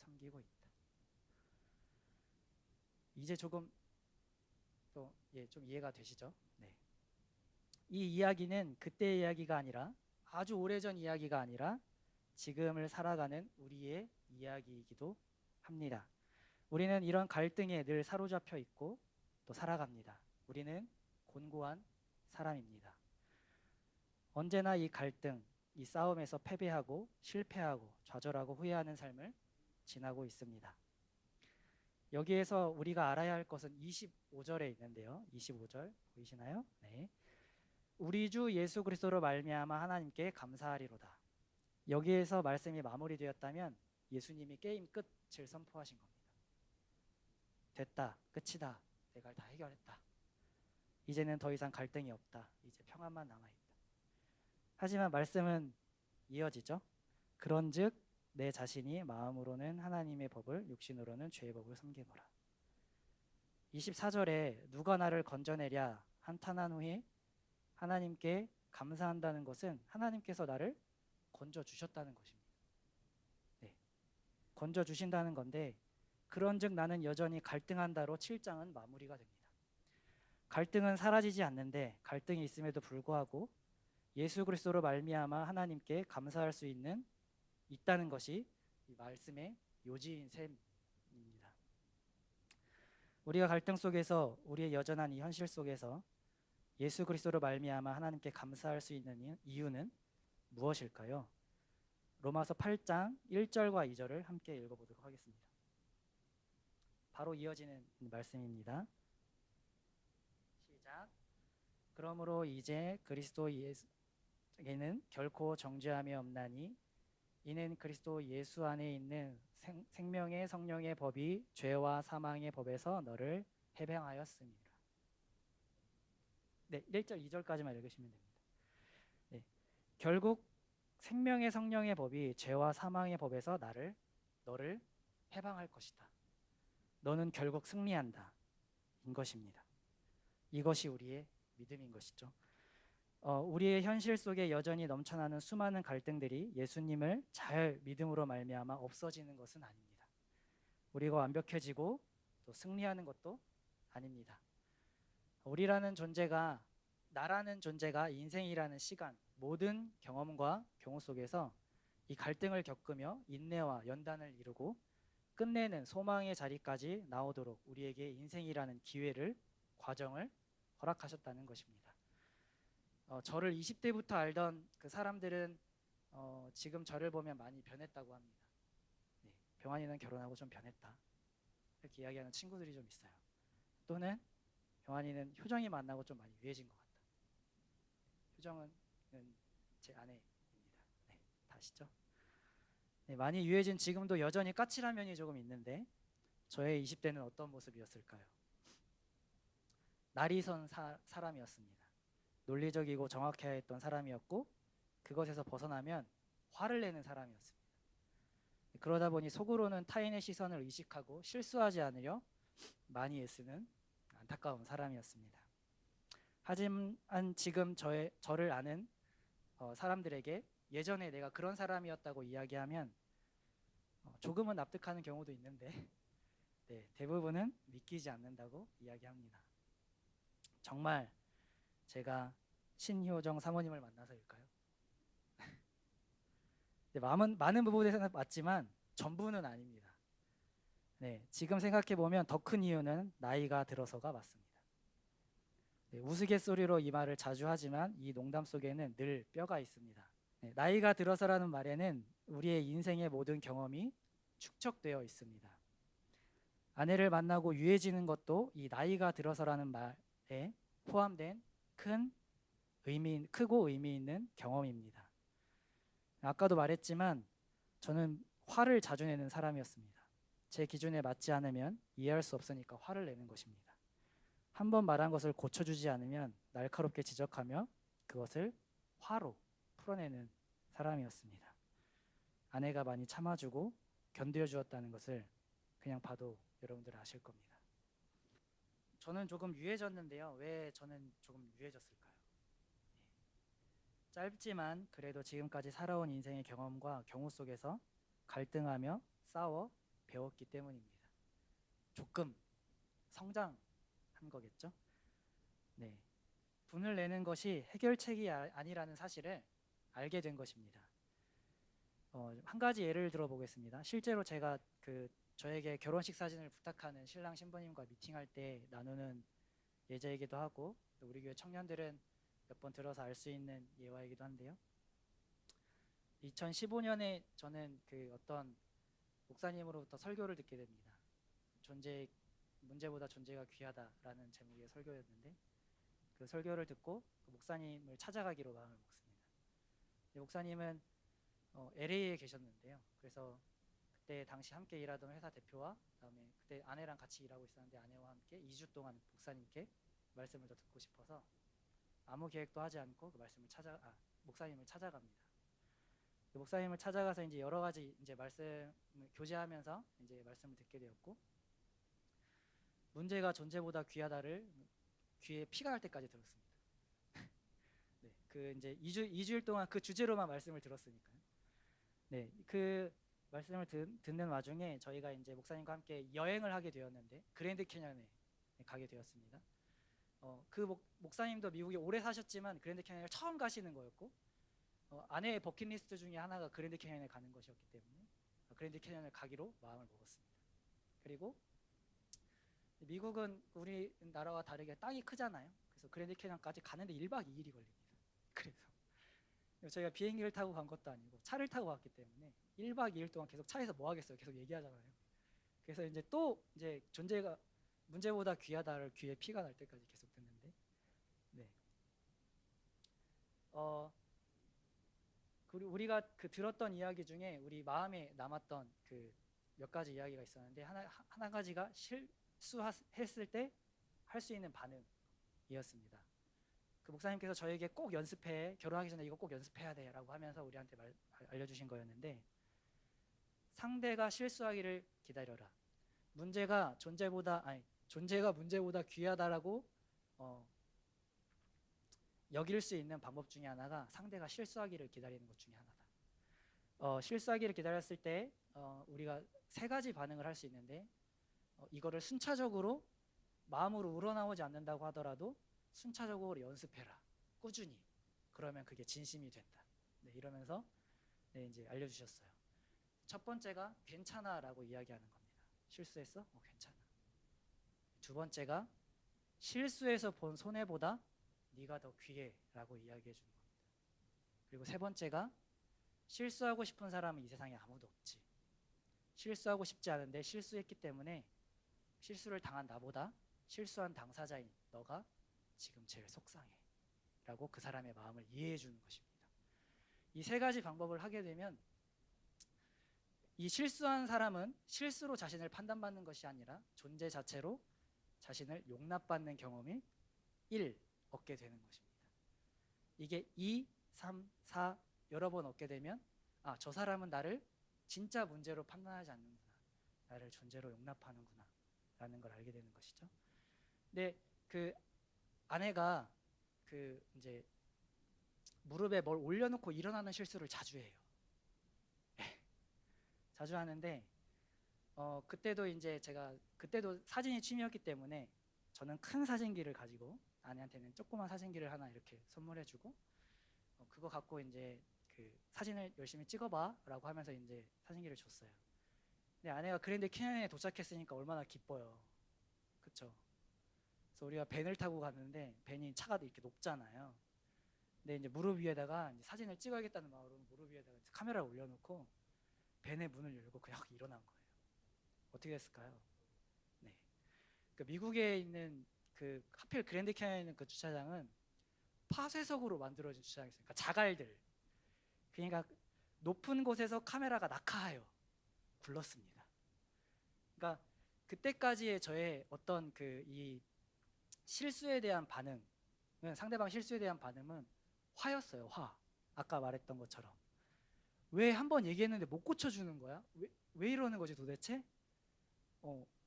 [SPEAKER 1] 섬기고 있다. 이제 조금 좀 이해가 되시죠? 네. 이 이야기는 그때의 이야기가 아니라 아주 오래전 이야기가 아니라 지금을 살아가는 우리의 이야기이기도 합니다. 우리는 이런 갈등에 늘 사로잡혀 있고 또 살아갑니다. 우리는 곤고한 사람입니다. 언제나 이 갈등, 이 싸움에서 패배하고 실패하고 좌절하고 후회하는 삶을 지나고 있습니다. 여기에서 우리가 알아야 할 것은 25절에 있는데요. 25절 보이시나요? 네. 우리 주 예수 그리스도로 말미암아 하나님께 감사하리로다. 여기에서 말씀이 마무리되었다면 예수님이 게임 끝을 선포하신 겁니다. 됐다, 끝이다, 내가 다 해결했다. 이제는 더 이상 갈등이 없다. 이제 평안만 남아있다. 하지만 말씀은 이어지죠. 그런즉 내 자신이 마음으로는 하나님의 법을 육신으로는 죄의 법을 섬기노라. 24절에 누가 나를 건져내랴 한탄한 후에 하나님께 감사한다는 것은 하나님께서 나를 건져주셨다는 것입니다. 네. 건져주신다는 건데 그런즉 나는 여전히 갈등한다로 7장은 마무리가 됩니다. 갈등은 사라지지 않는데 갈등이 있음에도 불구하고 예수 그리스도로 말미암아 하나님께 감사할 수 있다는 것이 이 말씀의 요지인 셈입니다. 우리가 갈등 속에서 우리의 여전한 이 현실 속에서 예수 그리스도로 말미암아 하나님께 감사할 수 있는 이유는 무엇일까요? 로마서 8장 1절과 2절을 함께 읽어보도록 하겠습니다. 바로 이어지는 말씀입니다. 시작. 그러므로 이제 그리스도 예수에게는 결코 정죄함이 없나니 이는 그리스도 예수 안에 있는 생명의 성령의 법이 죄와 사망의 법에서 너를 해방하였습니다. 네, 1절 2절까지만 읽으시면 됩니다. 네, 결국 생명의 성령의 법이 죄와 사망의 법에서 너를 해방할 것이다. 너는 결국 승리한다. 인 것입니다. 이것이 우리의 믿음인 것이죠. 우리의 현실 속에 여전히 넘쳐나는 수많은 갈등들이 예수님을 잘 믿음으로 말미암아 없어지는 것은 아닙니다. 우리가 완벽해지고 또 승리하는 것도 아닙니다. 우리라는 존재가 나라는 존재가 인생이라는 시간, 모든 경험과 경우 속에서 이 갈등을 겪으며 인내와 연단을 이루고 끝내는 소망의 자리까지 나오도록 우리에게 인생이라는 기회를, 과정을 허락하셨다는 것입니다. 저를 20대부터 알던 그 사람들은 지금 저를 보면 많이 변했다고 합니다. 네, 병환이는 결혼하고 좀 변했다, 이렇게 이야기하는 친구들이 좀 있어요. 또는 병환이는 효정이 만나고 좀 많이 유해진 것 같다. 효정은 제 아내입니다. 네, 다 아시죠? 네, 많이 유해진 지금도 여전히 까칠한 면이 조금 있는데 저의 20대는 어떤 모습이었을까요? 날이 선 사람이었습니다. 논리적이고 정확해야 했던 사람이었고 그것에서 벗어나면 화를 내는 사람이었습니다. 그러다 보니 속으로는 타인의 시선을 의식하고 실수하지 않으려 많이 애쓰는 안타까운 사람이었습니다. 하지만 지금 저를 아는 사람들에게 예전에 내가 그런 사람이었다고 이야기하면 조금은 납득하는 경우도 있는데 네, 대부분은 믿기지 않는다고 이야기합니다. 정말 제가 신효정 사모님을 만나서일까요? 네, 많은 부분에서는 맞지만 전부는 아닙니다. 네, 지금 생각해 보면 더 큰 이유는 나이가 들어서가 맞습니다. 네, 우스갯소리로 이 말을 자주 하지만 이 농담 속에는 늘 뼈가 있습니다. 네, 나이가 들어서라는 말에는 우리의 인생의 모든 경험이 축적되어 있습니다. 아내를 만나고 유해지는 것도 이 나이가 들어서라는 말에 포함된 크고 의미 있는 경험입니다. 아까도 말했지만 저는 화를 자주 내는 사람이었습니다. 제 기준에 맞지 않으면 이해할 수 없으니까 화를 내는 것입니다. 한 번 말한 것을 고쳐주지 않으면 날카롭게 지적하며 그것을 화로 풀어내는 사람이었습니다. 아내가 많이 참아주고 견뎌주었다는 것을 그냥 봐도 여러분들 아실 겁니다. 저는 조금 유해졌는데요. 왜 저는 조금 유해졌을까요? 짧지만 그래도 지금까지 살아온 인생의 경험과 경우 속에서 갈등하며 싸워 배웠기 때문입니다. 조금 성장한 거겠죠? 네, 분을 내는 것이 해결책이 아니라는 사실을 알게 된 것입니다. 한 가지 예를 들어보겠습니다. 실제로 제가 저에게 결혼식 사진을 부탁하는 신랑 신부님과 미팅할 때 나누는 예제이기도 하고 우리 교회 청년들은 몇 번 들어서 알 수 있는 예화이기도 한데요. 2015년에 저는 어떤 목사님으로부터 설교를 듣게 됩니다. 문제보다 존재가 귀하다라는 제목의 설교였는데 그 설교를 듣고 그 목사님을 찾아가기로 마음을 먹습니다. 목사님은 LA에 계셨는데요. 그래서 그때 당시 함께 일하던 회사 대표와 그다음에 그때 아내랑 같이 일하고 있었는데 아내와 함께 2주 동안 목사님께 말씀을 더 듣고 싶어서 아무 계획도 하지 않고 목사님을 찾아갑니다. 목사님을 찾아가서 이제 여러 가지 이제 말씀을 교제하면서 이제 말씀을 듣게 되었고 문제가 존재보다 귀하다를 귀에 피가 날 때까지 들었습니다. 네, 이제 2주일 동안 그 주제로만 말씀을 들었으니까요. 네, 그 말씀을 듣는 와중에 저희가 이제 목사님과 함께 여행을 하게 되었는데 그랜드 캐년에 가게 되었습니다. 그 목사님도 미국에 오래 사셨지만 그랜드 캐년을 처음 가시는 거였고 아내의 버킷리스트 중에 하나가 그랜드 캐년에 가는 것이었기 때문에 그랜드 캐년을 가기로 마음을 먹었습니다. 그리고 미국은 우리나라와 다르게 땅이 크잖아요. 그래서 그랜드 캐년까지 가는데 1박 2일이 걸립니다. 그래서 저희가 비행기를 타고 간 것도 아니고 차를 타고 갔기 때문에 1박 2일 동안 계속 차에서 뭐 하겠어요? 계속 얘기하잖아요. 그래서 이제 존재가 문제보다 귀하다를 귀에 피가 날 때까지 계속 듣는데, 네. 그리고 우리가 들었던 이야기 중에 우리 마음에 남았던 몇 가지 이야기가 있었는데 하나 가지가 실수했을 때 할 수 있는 반응이었습니다. 그 목사님께서 저에게 꼭 연습해, 결혼하기 전에 이거 꼭 연습해야 돼라고 하면서 우리한테 알려주신 거였는데 상대가 실수하기를 기다려라. 존재가 문제보다 귀하다라고 여길 수 있는 방법 중에 하나가 상대가 실수하기를 기다리는 것 중에 하나다. 실수하기를 기다렸을 때 우리가 3가지 반응을 할 수 있는데 이거를 순차적으로 마음으로 우러나오지 않는다고 하더라도 순차적으로 연습해라. 꾸준히. 그러면 그게 진심이 된다. 네, 이러면서 네, 이제 알려주셨어요. 첫 번째가 괜찮아라고 이야기하는 겁니다. 실수했어? 괜찮아. 두 번째가 실수해서 본 손해보다 네가 더 귀해라고 이야기해 주는 겁니다. 그리고 세 번째가 실수하고 싶은 사람은 이 세상에 아무도 없지. 실수하고 싶지 않은데 실수했기 때문에 실수를 당한 나보다 실수한 당사자인 너가 지금 제일 속상해 라고 그 사람의 마음을 이해해 주는 것입니다. 이 세 가지 방법을 하게 되면 이 실수한 사람은 실수로 자신을 판단받는 것이 아니라 존재 자체로 자신을 용납받는 경험이 1. 얻게 되는 것입니다. 이게 2, 3, 4 여러 번 얻게 되면 저 사람은 나를 진짜 문제로 판단하지 않는구나. 나를 존재로 용납하는구나 라는 걸 알게 되는 것이죠. 근데 그 아내가 그 이제 무릎에 뭘 올려놓고 일어나는 실수를 자주 해요. 자주 하는데 그때도 이제 제가 그때도 사진이 취미였기 때문에 저는 큰 사진기를 가지고 아내한테는 조그만 사진기를 하나 이렇게 선물해주고 그거 갖고 이제 그 사진을 열심히 찍어봐라고 하면서 이제 사진기를 줬어요. 근데 아내가 그랜드 캐년에 도착했으니까 얼마나 기뻐요. 그쵸? 그래서 우리가 밴을 타고 갔는데 밴이 차가 이렇게 높잖아요. 근데 이제 무릎 위에다가 이제 사진을 찍어야겠다는 마음으로 무릎 위에다가 카메라를 올려놓고 밴의 문을 열고 그냥 일어난 거예요. 어떻게 됐을까요? 네. 그 미국에 있는 그 하필 그랜드 캐년에 있는 그 주차장은 파쇄석으로 만들어진 주차장이었어요. 그러니까 자갈들. 그러니까 높은 곳에서 카메라가 낙하하여 굴렀습니다. 그러니까 그때까지의 저의 어떤 그 이 실수에 대한 반응은 상대방 실수에 대한 반응은 화였어요. 화. 아까 말했던 것처럼. 왜 한 번 얘기했는데 못 고쳐주는 거야? 왜 이러는 거지 도대체?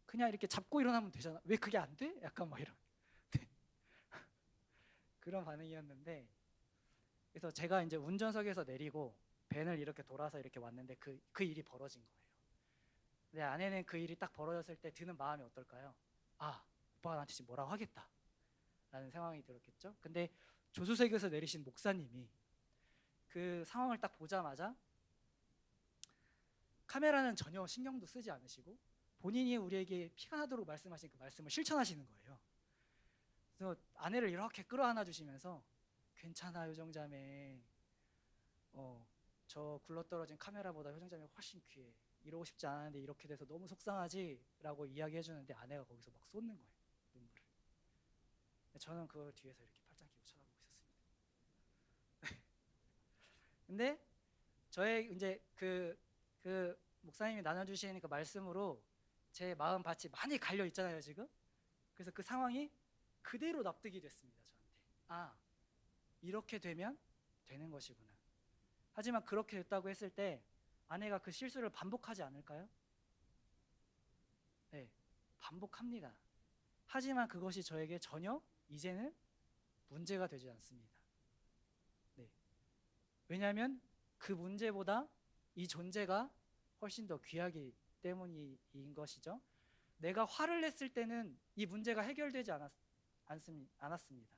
[SPEAKER 1] 그냥 이렇게 잡고 일어나면 되잖아. 왜 그게 안 돼? 약간 막 이런 그런 반응이었는데 그래서 제가 이제 운전석에서 내리고 밴을 이렇게 돌아서 이렇게 왔는데 그 일이 벌어진 거예요. 근데 아내는 그 일이 딱 벌어졌을 때 드는 마음이 어떨까요? 오빠가 나한테 지금 뭐라고 하겠다 라는 상황이 들었겠죠. 근데 조수석에서 내리신 목사님이 그 상황을 딱 보자마자 카메라는 전혀 신경도 쓰지 않으시고 본인이 우리에게 피가 나도록 말씀하신 그 말씀을 실천하시는 거예요. 그래서 아내를 이렇게 끌어안아 주시면서 괜찮아 효정자매, 저 굴러떨어진 카메라보다 효정자매 훨씬 귀해. 이러고 싶지 않았는데 이렇게 돼서 너무 속상하지? 라고 이야기해 주는데 아내가 거기서 막 쏟는 거예요. 눈물을. 저는 그걸 뒤에서 이렇게 팔짱 끼고 쳐다보고 있었습니다. 근데 저의 이제 그 목사님이 나눠주신 그 말씀으로 제 마음밭이 많이 갈려 있잖아요 지금. 그래서 그 상황이 그대로 납득이 됐습니다 저한테. 이렇게 되면 되는 것이구나. 하지만 그렇게 됐다고 했을 때 아내가 그 실수를 반복하지 않을까요? 네, 반복합니다. 하지만 그것이 저에게 전혀 이제는 문제가 되지 않습니다. 네. 왜냐하면 그 문제보다 이 존재가 훨씬 더 귀하기 때문인 것이죠. 내가 화를 냈을 때는 이 문제가 해결되지 않았습니다.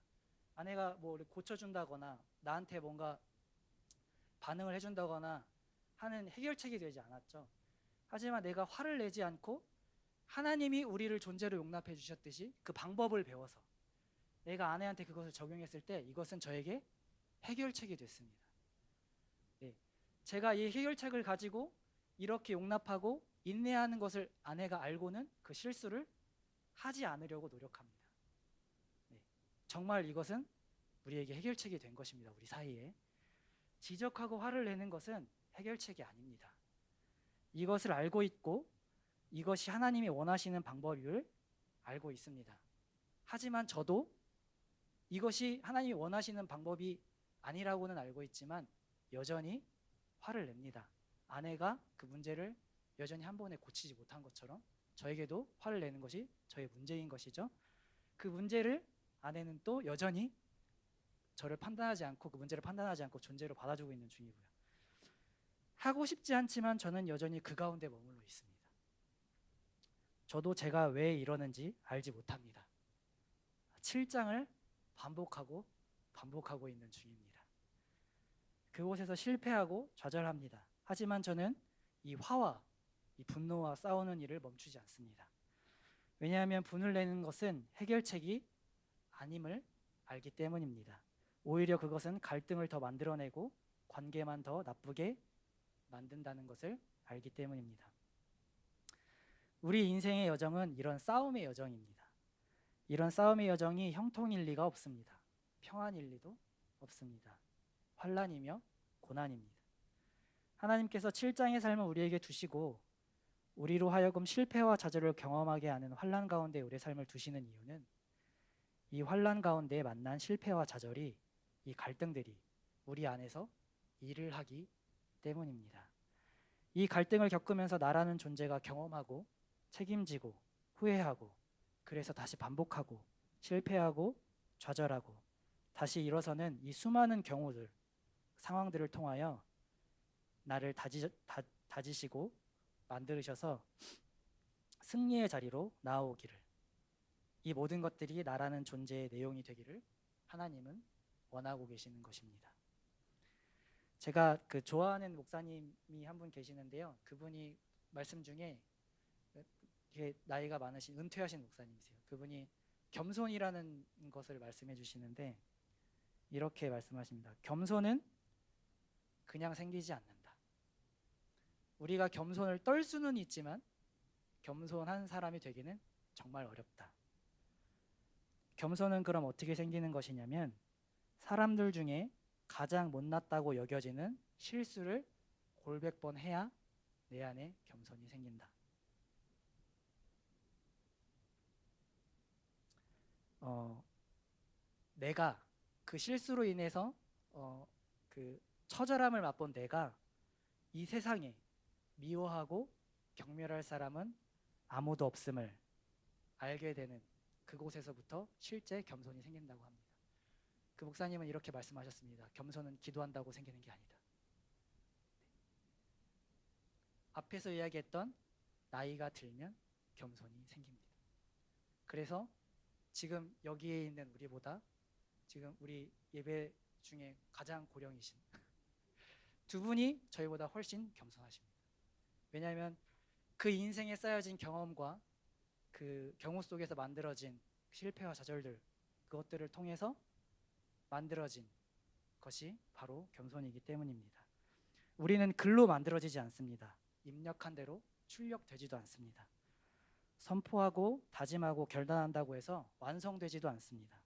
[SPEAKER 1] 아내가 뭐 고쳐준다거나 나한테 뭔가 반응을 해준다거나 하는 해결책이 되지 않았죠. 하지만 내가 화를 내지 않고 하나님이 우리를 존재로 용납해 주셨듯이 그 방법을 배워서 내가 아내한테 그것을 적용했을 때 이것은 저에게 해결책이 됐습니다. 네. 제가 이 해결책을 가지고 이렇게 용납하고 인내하는 것을 아내가 알고는 그 실수를 하지 않으려고 노력합니다. 네. 정말 이것은 우리에게 해결책이 된 것입니다. 우리 사이에. 지적하고 화를 내는 것은 해결책이 아닙니다. 이것을 알고 있고 이것이 하나님이 원하시는 방법을 알고 있습니다. 하지만 저도 이것이 하나님이 원하시는 방법이 아니라고는 알고 있지만 여전히 화를 냅니다. 아내가 그 문제를 여전히 한 번에 고치지 못한 것처럼 저에게도 화를 내는 것이 저의 문제인 것이죠. 그 문제를 아내는 또 여전히 저를 판단하지 않고 그 문제를 판단하지 않고 존재로 받아주고 있는 중이고요. 하고 싶지 않지만 저는 여전히 그 가운데 머물러 있습니다. 저도 제가 왜 이러는지 알지 못합니다. 7장을 반복하고 반복하고 있는 중입니다. 그곳에서 실패하고 좌절합니다. 하지만 저는 이 화와 이 분노와 싸우는 일을 멈추지 않습니다. 왜냐하면 분을 내는 것은 해결책이 아님을 알기 때문입니다. 오히려 그것은 갈등을 더 만들어내고 관계만 더 나쁘게 만든다는 것을 알기 때문입니다. 우리 인생의 여정은 이런 싸움의 여정입니다. 이런 싸움의 여정이 형통일 리가 없습니다. 평안일 리도 없습니다. 환난이며 고난입니다. 하나님께서 7장의 삶을 우리에게 두시고 우리로 하여금 실패와 좌절을 경험하게 하는 환난 가운데 우리의 삶을 두시는 이유는 이 환난 가운데 만난 실패와 좌절이, 이 갈등들이 우리 안에서 일을 하기 때문입니다. 이 갈등을 겪으면서 나라는 존재가 경험하고 책임지고 후회하고 그래서 다시 반복하고 실패하고 좌절하고 다시 일어서는 이 수많은 경우들, 상황들을 통하여 나를 다지시고 만들으셔서 승리의 자리로 나아오기를, 이 모든 것들이 나라는 존재의 내용이 되기를 하나님은 원하고 계시는 것입니다. 제가 좋아하는 목사님이 한 분 계시는데요. 그분이 말씀 중에 나이가 많으신 은퇴하신 목사님이세요. 그분이 겸손이라는 것을 말씀해 주시는데 이렇게 말씀하십니다. 겸손은 그냥 생기지 않는다. 우리가 겸손을 떨 수는 있지만 겸손한 사람이 되기는 정말 어렵다. 겸손은 그럼 어떻게 생기는 것이냐면 사람들 중에 가장 못났다고 여겨지는 실수를 골백 번 해야 내 안에 겸손이 생긴다. 내가 그 실수로 인해서 그 처절함을 맛본 내가 이 세상에 미워하고 경멸할 사람은 아무도 없음을 알게 되는 그곳에서부터 실제 겸손이 생긴다고 합니다. 그 목사님은 이렇게 말씀하셨습니다. 겸손은 기도한다고 생기는 게 아니다. 앞에서 이야기했던 나이가 들면 겸손이 생깁니다. 그래서 지금 여기에 있는 우리보다 지금 우리 예배 중에 가장 고령이신 두 분이 저희보다 훨씬 겸손하십니다. 왜냐하면 그 인생에 쌓여진 경험과 그 경우 속에서 만들어진 실패와 좌절들, 그것들을 통해서 만들어진 것이 바로 겸손이기 때문입니다. 우리는 글로 만들어지지 않습니다. 입력한 대로 출력되지도 않습니다. 선포하고 다짐하고 결단한다고 해서 완성되지도 않습니다.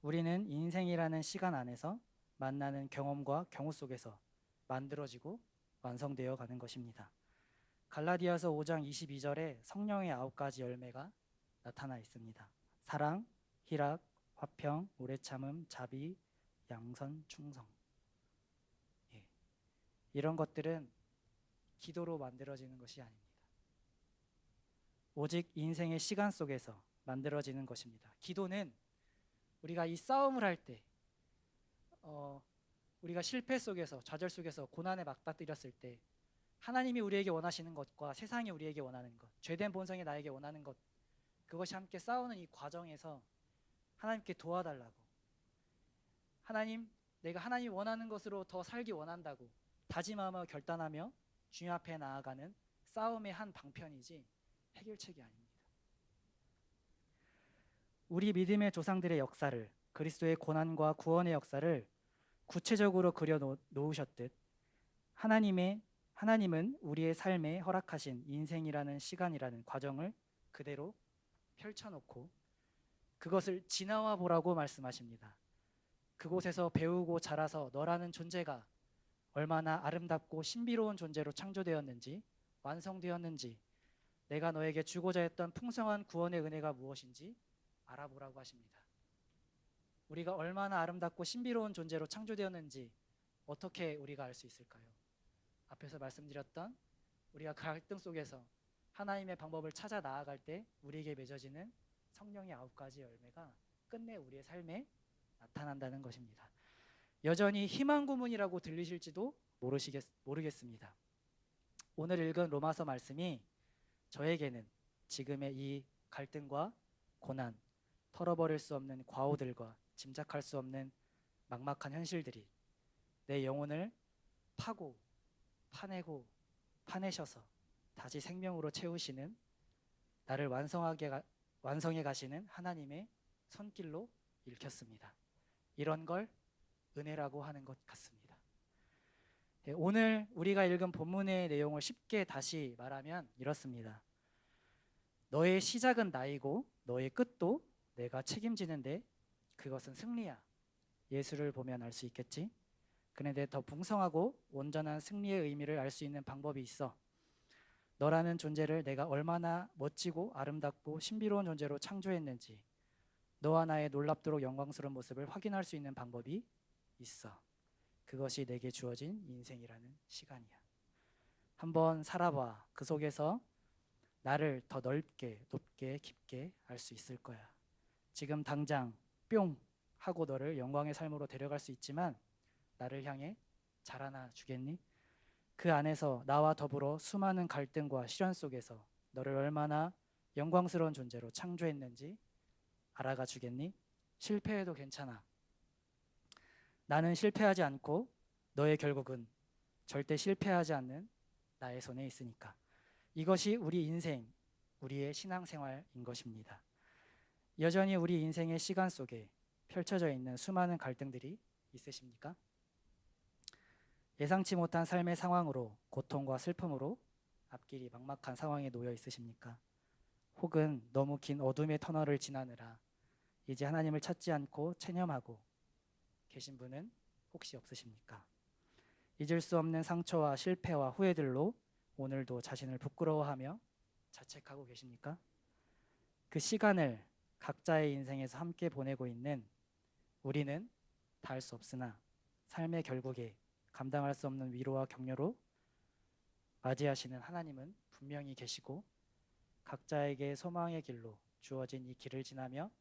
[SPEAKER 1] 우리는 인생이라는 시간 안에서 만나는 경험과 경우 속에서 만들어지고 완성되어 가는 것입니다. 갈라디아서 5장 22절에 성령의 9가지 열매가 나타나 있습니다. 사랑, 희락, 화평, 오래 참음, 자비, 양선, 충성. 이런 것들은 기도로 만들어지는 것이 아닙니다. 오직 인생의 시간 속에서 만들어지는 것입니다. 기도는 우리가 이 싸움을 할 때, 우리가 실패 속에서, 좌절 속에서 고난에 맞닥뜨렸을 때 하나님이 우리에게 원하시는 것과 세상이 우리에게 원하는 것, 죄된 본성이 나에게 원하는 것, 그것이 함께 싸우는 이 과정에서 하나님께 도와달라고, 하나님, 내가 하나님이 원하는 것으로 더 살기 원한다고 다짐하며 결단하며 주님 앞에 나아가는 싸움의 한 방편이지 해결책이 아닙니다. 우리 믿음의 조상들의 역사를, 그리스도의 고난과 구원의 역사를 구체적으로 그려 놓으셨듯 하나님은 우리의 삶에 허락하신 인생이라는 시간이라는 과정을 그대로 펼쳐놓고 그것을 지나와 보라고 말씀하십니다. 그곳에서 배우고 자라서 너라는 존재가 얼마나 아름답고 신비로운 존재로 창조되었는지, 완성되었는지, 내가 너에게 주고자 했던 풍성한 구원의 은혜가 무엇인지 알아보라고 하십니다. 우리가 얼마나 아름답고 신비로운 존재로 창조되었는지 어떻게 우리가 알 수 있을까요? 앞에서 말씀드렸던 우리가 갈등 속에서 하나님의 방법을 찾아 나아갈 때 우리에게 맺어지는 성령의 9가지 열매가 끝내 우리의 삶에 나타난다는 것입니다. 여전히 희망 고문이라고 들리실지도 모르겠습니다. 오늘 읽은 로마서 말씀이 저에게는 지금의 이 갈등과 고난, 털어버릴 수 없는 과오들과 짐작할 수 없는 막막한 현실들이 내 영혼을 파고 파내고 파내셔서 다시 생명으로 채우시는 나를 완성해 가시는 하나님의 손길로 읽혔습니다. 이런 걸 은혜라고 하는 것 같습니다. 오늘 우리가 읽은 본문의 내용을 쉽게 다시 말하면 이렇습니다. 너의 시작은 나이고 너의 끝도 내가 책임지는데 그것은 승리야. 예수를 보면 알 수 있겠지? 그런데 더 풍성하고 온전한 승리의 의미를 알 수 있는 방법이 있어. 너라는 존재를 내가 얼마나 멋지고 아름답고 신비로운 존재로 창조했는지 너와 나의 놀랍도록 영광스러운 모습을 확인할 수 있는 방법이 있어. 그것이 내게 주어진 인생이라는 시간이야. 한번 살아봐. 그 속에서 나를 더 넓게, 높게, 깊게 알 수 있을 거야. 지금 당장 뿅 하고 너를 영광의 삶으로 데려갈 수 있지만 나를 향해 자라나 주겠니? 그 안에서 나와 더불어 수많은 갈등과 시련 속에서 너를 얼마나 영광스러운 존재로 창조했는지 알아가 주겠니? 실패해도 괜찮아. 나는 실패하지 않고 너의 결국은 절대 실패하지 않는 나의 손에 있으니까. 이것이 우리 인생, 우리의 신앙생활인 것입니다. 여전히 우리 인생의 시간 속에 펼쳐져 있는 수많은 갈등들이 있으십니까? 예상치 못한 삶의 상황으로 고통과 슬픔으로 앞길이 막막한 상황에 놓여 있으십니까? 혹은 너무 긴 어둠의 터널을 지나느라 이제 하나님을 찾지 않고 체념하고 계신 분은 혹시 없으십니까? 잊을 수 없는 상처와 실패와 후회들로 오늘도 자신을 부끄러워하며 자책하고 계십니까? 그 시간을 각자의 인생에서 함께 보내고 있는 우리는 다 할 수 없으나 삶의 결국에 감당할 수 없는 위로와 격려로 맞이하시는 하나님은 분명히 계시고 각자에게 소망의 길로 주어진 이 길을 지나며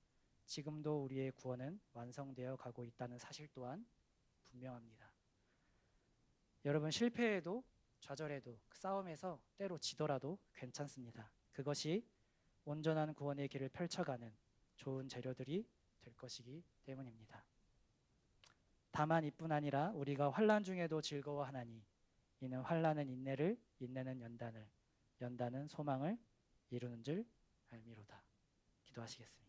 [SPEAKER 1] 지금도 우리의 구원은 완성되어 가고 있다는 사실 또한 분명합니다. 여러분, 실패해도 좌절해도 싸움에서 때로 지더라도 괜찮습니다. 그것이 온전한 구원의 길을 펼쳐가는 좋은 재료들이 될 것이기 때문입니다. 다만 이뿐 아니라 우리가 환난 중에도 즐거워하나니 이는 환난은 인내를, 인내는 연단을, 연단은 소망을 이루는 줄 알미로다. 기도하시겠습니다.